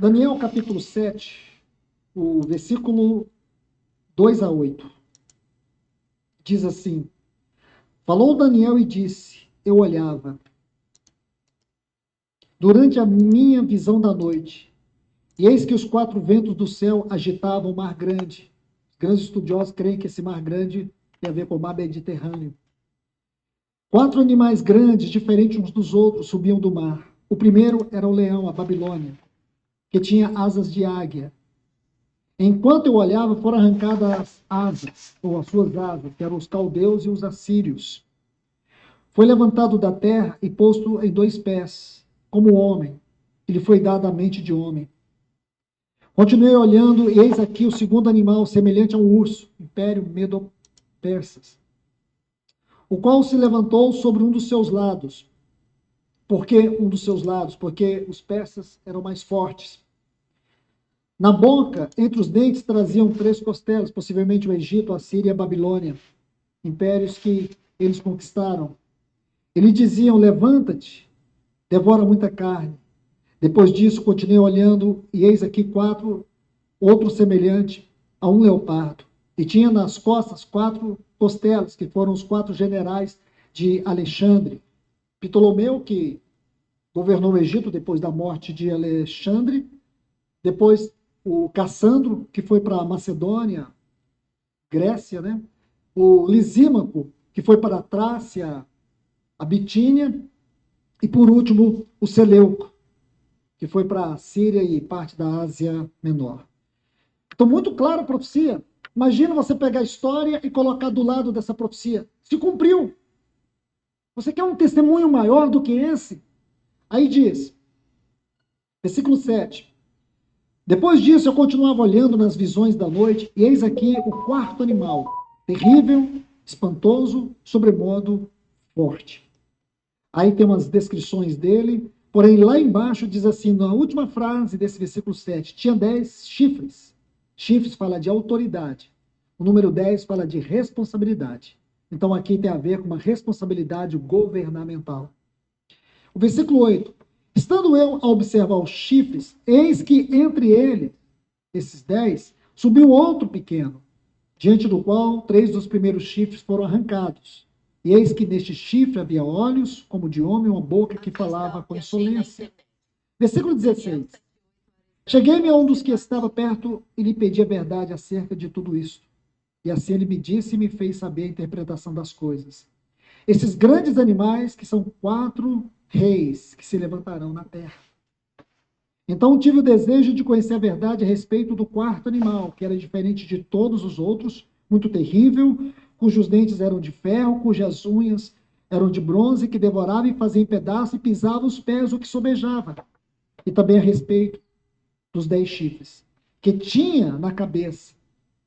Daniel capítulo 7, o versículo 2 a 8. Diz assim: Falou Daniel e disse, eu olhava, durante a minha visão da noite, e eis que os quatro ventos do céu agitavam o mar grande. Os grandes estudiosos creem que esse mar grande tem a ver com o mar Mediterrâneo. Quatro animais grandes, diferentes uns dos outros, subiam do mar. O primeiro era o leão, a Babilônia, que tinha asas de águia. Enquanto eu olhava, foram arrancadas as asas, ou as suas asas, que eram os caldeus e os assírios. Foi levantado da terra e posto em dois pés, como homem. Ele foi dado a mente de homem. Continuei olhando, e eis aqui o segundo animal, semelhante a um urso, Império Medo-Persas, o qual se levantou sobre um dos seus lados. Por que um dos seus lados? Porque os persas eram mais fortes. Na boca, entre os dentes, traziam 3 costelas, possivelmente o Egito, a Síria e a Babilônia, impérios que eles conquistaram. Eles diziam, levanta-te, devora muita carne. Depois disso, continuei olhando, e eis aqui 4, outro semelhante a um leopardo. E tinha nas costas 4 costelas, que foram os 4 generais de Alexandre. Ptolomeu, que governou o Egito depois da morte de Alexandre. Depois o Cassandro, que foi para a Macedônia, Grécia, né? O Lisímaco, que foi para a Trácia, a Bitínia. E por último, o Seleuco, que foi para a Síria e parte da Ásia Menor. Então, muito clara a profecia. Imagina você pegar a história e colocar do lado dessa profecia. Se cumpriu. Você quer um testemunho maior do que esse? Aí diz, versículo 7. Depois disso, eu continuava olhando nas visões da noite, e eis aqui o quarto animal, terrível, espantoso, sobremodo forte. Aí tem umas descrições dele, porém lá embaixo diz assim, na última frase desse versículo 7, tinha 10 chifres. Chifres fala de autoridade. O número 10 fala de responsabilidade. Então aqui tem a ver com uma responsabilidade governamental. O versículo 8. Estando eu a observar os chifres, eis que entre eles, esses 10, subiu outro pequeno, diante do qual 3 dos primeiros chifres foram arrancados. E eis que neste chifre havia olhos, como de homem, uma boca que falava com insolência. Versículo 16. Cheguei-me a um dos que estava perto e lhe pedi a verdade acerca de tudo isso. E assim ele me disse e me fez saber a interpretação das coisas. Esses grandes animais, que são 4 reis que se levantarão na terra. Então tive o desejo de conhecer a verdade a respeito do quarto animal, que era diferente de todos os outros, muito terrível, cujos dentes eram de ferro, cujas unhas eram de bronze, que devorava e fazia em pedaços e pisava os pés o que sobejava. E também a respeito dos 10 chifres, que tinha na cabeça,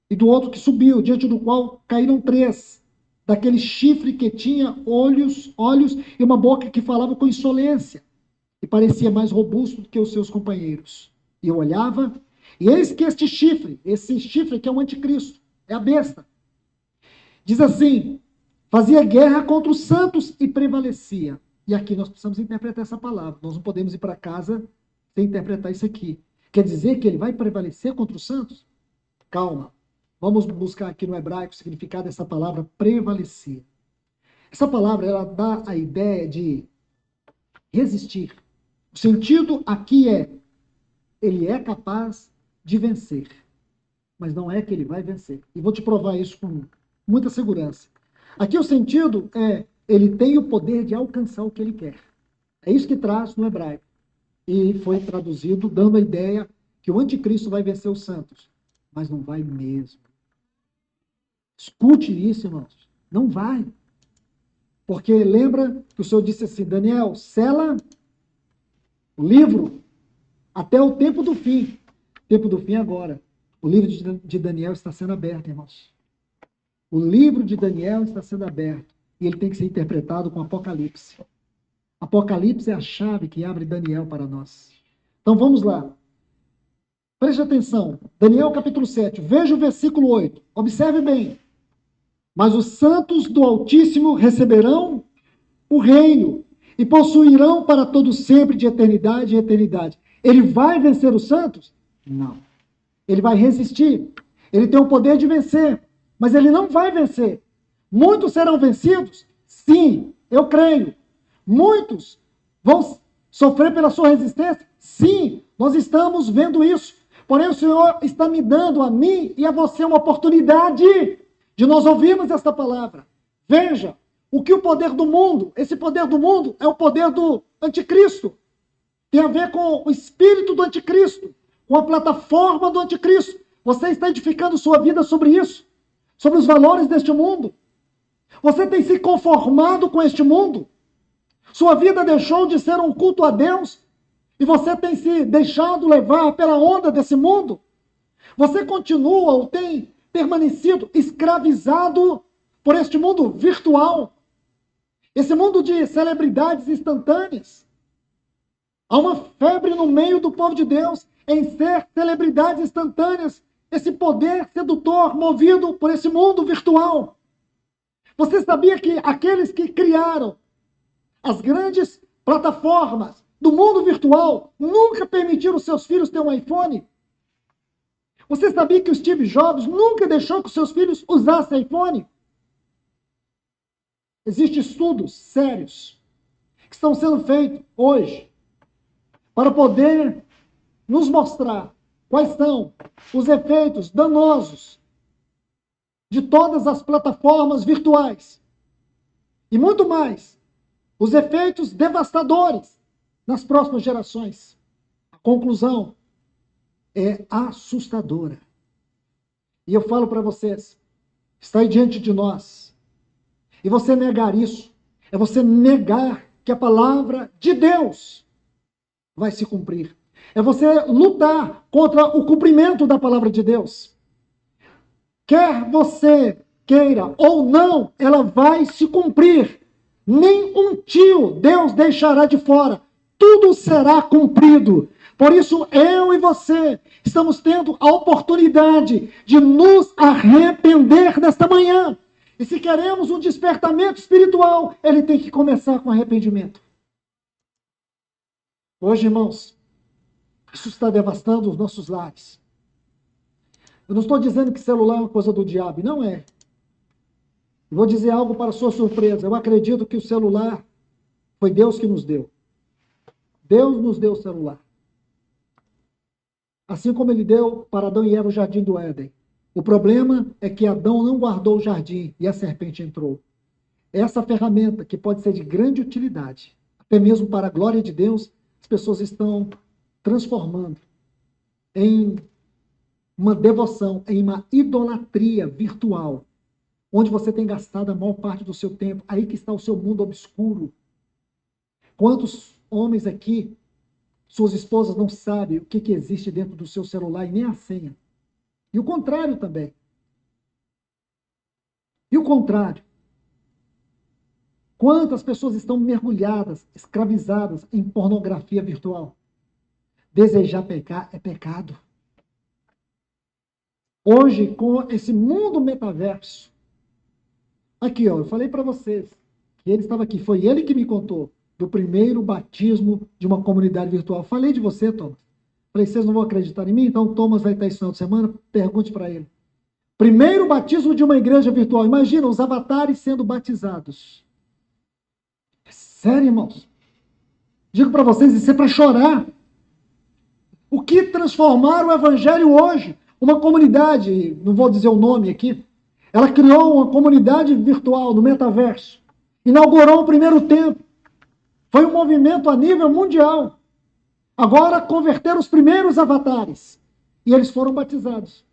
e do outro que subiu, diante do qual caíram 3, daquele chifre que tinha olhos e uma boca que falava com insolência, e parecia mais robusto do que os seus companheiros. E eu olhava, e eis que esse chifre que é o anticristo, é a besta, diz assim, fazia guerra contra os santos e prevalecia. E aqui nós precisamos interpretar essa palavra, nós não podemos ir para casa sem interpretar isso aqui. Quer dizer que ele vai prevalecer contra os santos? Calma. Vamos buscar aqui no hebraico o significado dessa palavra prevalecer. Essa palavra, ela dá a ideia de resistir. O sentido aqui é, ele é capaz de vencer. Mas não é que ele vai vencer. E vou te provar isso com muita segurança. Aqui o sentido é, ele tem o poder de alcançar o que ele quer. É isso que traz no hebraico. E foi traduzido dando a ideia que o anticristo vai vencer os santos. Mas não vai mesmo. Escute isso, irmãos. Não vai. Porque lembra que o Senhor disse assim, Daniel, sela o livro até o tempo do fim. O tempo do fim é agora. O livro de Daniel está sendo aberto, irmãos. O livro de Daniel está sendo aberto. E ele tem que ser interpretado com Apocalipse. Apocalipse é a chave que abre Daniel para nós. Então vamos lá. Preste atenção. Daniel capítulo 7. Veja o versículo 8. Observe bem. Mas os santos do Altíssimo receberão o reino e possuirão para todo sempre de eternidade em eternidade. Ele vai vencer os santos? Não. Ele vai resistir. Ele tem o poder de vencer, mas ele não vai vencer. Muitos serão vencidos? Sim, eu creio. Muitos vão sofrer pela sua resistência? Sim, nós estamos vendo isso. Porém, o Senhor está me dando a mim e a você uma oportunidade de nós ouvirmos esta palavra. Veja, o que o poder do mundo, esse poder do mundo é o poder do anticristo. Tem a ver com o espírito do anticristo, com a plataforma do anticristo. Você está edificando sua vida sobre isso, sobre os valores deste mundo. Você tem se conformado com este mundo. Sua vida deixou de ser um culto a Deus e você tem se deixado levar pela onda desse mundo. Você continua ou tem permanecido escravizado por este mundo virtual. Esse mundo de celebridades instantâneas. Há uma febre no meio do povo de Deus em ser celebridades instantâneas. Esse poder sedutor movido por esse mundo virtual. Você sabia que aqueles que criaram as grandes plataformas do mundo virtual nunca permitiram seus filhos ter um iPhone? Você sabia que o Steve Jobs nunca deixou que seus filhos usassem iPhone? Existem estudos sérios que estão sendo feitos hoje para poder nos mostrar quais são os efeitos danosos de todas as plataformas virtuais. E muito mais, os efeitos devastadores nas próximas gerações. A conclusão é assustadora. E eu falo para vocês, está aí diante de nós. E você negar isso, é você negar que a palavra de Deus vai se cumprir. É você lutar contra o cumprimento da palavra de Deus. Quer você queira ou não, ela vai se cumprir. Nem um tio Deus deixará de fora. Tudo será cumprido. Por isso, eu e você estamos tendo a oportunidade de nos arrepender nesta manhã. E se queremos um despertamento espiritual, ele tem que começar com arrependimento. Hoje, irmãos, isso está devastando os nossos lares. Eu não estou dizendo que celular é uma coisa do diabo, não é. Eu vou dizer algo para sua surpresa. Eu acredito que o celular foi Deus que nos deu. Deus nos deu o celular. Assim como ele deu para Adão e Eva o jardim do Éden. O problema é que Adão não guardou o jardim e a serpente entrou. Essa ferramenta, que pode ser de grande utilidade, até mesmo para a glória de Deus, as pessoas estão transformando em uma devoção, em uma idolatria virtual, onde você tem gastado a maior parte do seu tempo. Aí que está o seu mundo obscuro. Quantos homens aqui, suas esposas não sabem o que existe dentro do seu celular e nem a senha? E o contrário também. E o contrário. Quantas pessoas estão mergulhadas, escravizadas em pornografia virtual? Desejar pecar é pecado. Hoje, com esse mundo metaverso, aqui, ó, eu falei para vocês que ele estava aqui, foi ele que me contou do primeiro batismo de uma comunidade virtual. Falei de você, Thomas. Falei, vocês não vão acreditar em mim? Então, Thomas vai estar esse final de semana, pergunte para ele. Primeiro batismo de uma igreja virtual. Imagina, os avatares sendo batizados. É sério, irmãos? Digo para vocês, isso é para chorar. O que transformar o evangelho hoje? Uma comunidade, não vou dizer o nome aqui, ela criou uma comunidade virtual no metaverso. Inaugurou o primeiro templo. Foi um movimento a nível mundial. Agora converteram os primeiros avatares. E eles foram batizados.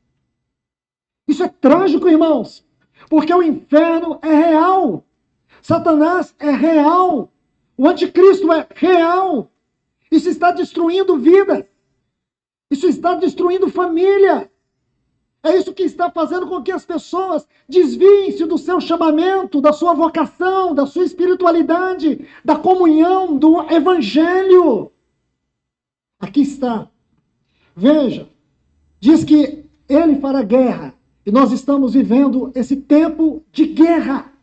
Isso é trágico, irmãos. Porque o inferno é real. Satanás é real. O anticristo é real. Isso está destruindo vidas. Isso está destruindo família. É isso que está fazendo com que as pessoas desviem-se do seu chamamento, da sua vocação, da sua espiritualidade, da comunhão, do evangelho. Aqui está. Veja, diz que ele fará guerra. E nós estamos vivendo esse tempo de guerra.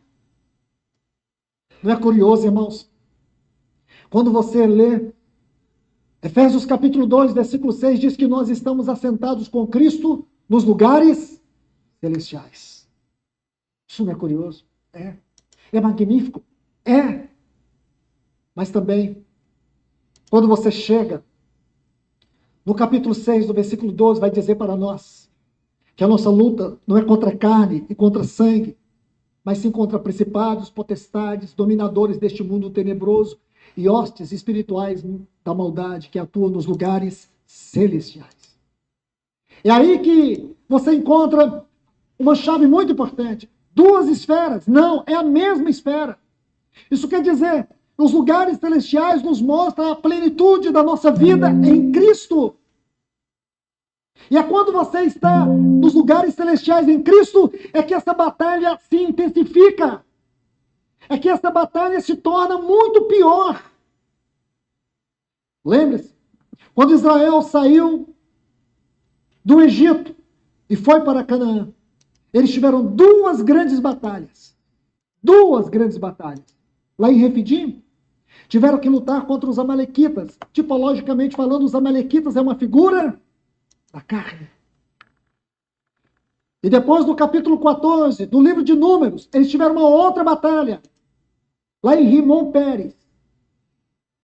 Não é curioso, irmãos? Quando você lê Efésios capítulo 2, versículo 6 diz que nós estamos assentados com Cristo nos lugares celestiais. Isso não é curioso? É. É magnífico? É. Mas também, quando você chega no capítulo 6, do versículo 12, vai dizer para nós que a nossa luta não é contra carne e contra sangue, mas sim contra principados, potestades, dominadores deste mundo tenebroso e hostes espirituais da maldade que atuam nos lugares celestiais. É aí que você encontra uma chave muito importante. Duas esferas. Não, é a mesma esfera. Isso quer dizer, os lugares celestiais nos mostram a plenitude da nossa vida em Cristo. E é quando você está nos lugares celestiais em Cristo, é que essa batalha se intensifica. É que essa batalha se torna muito pior. Lembre-se, quando Israel saiu do Egito e foi para Canaã, eles tiveram duas grandes batalhas. Duas grandes batalhas. Lá em Refidim, tiveram que lutar contra os amalequitas. Tipologicamente falando, os amalequitas é uma figura da carne. E depois, no capítulo 14 do livro de Números, eles tiveram uma outra batalha. Lá em Rimon Pérez.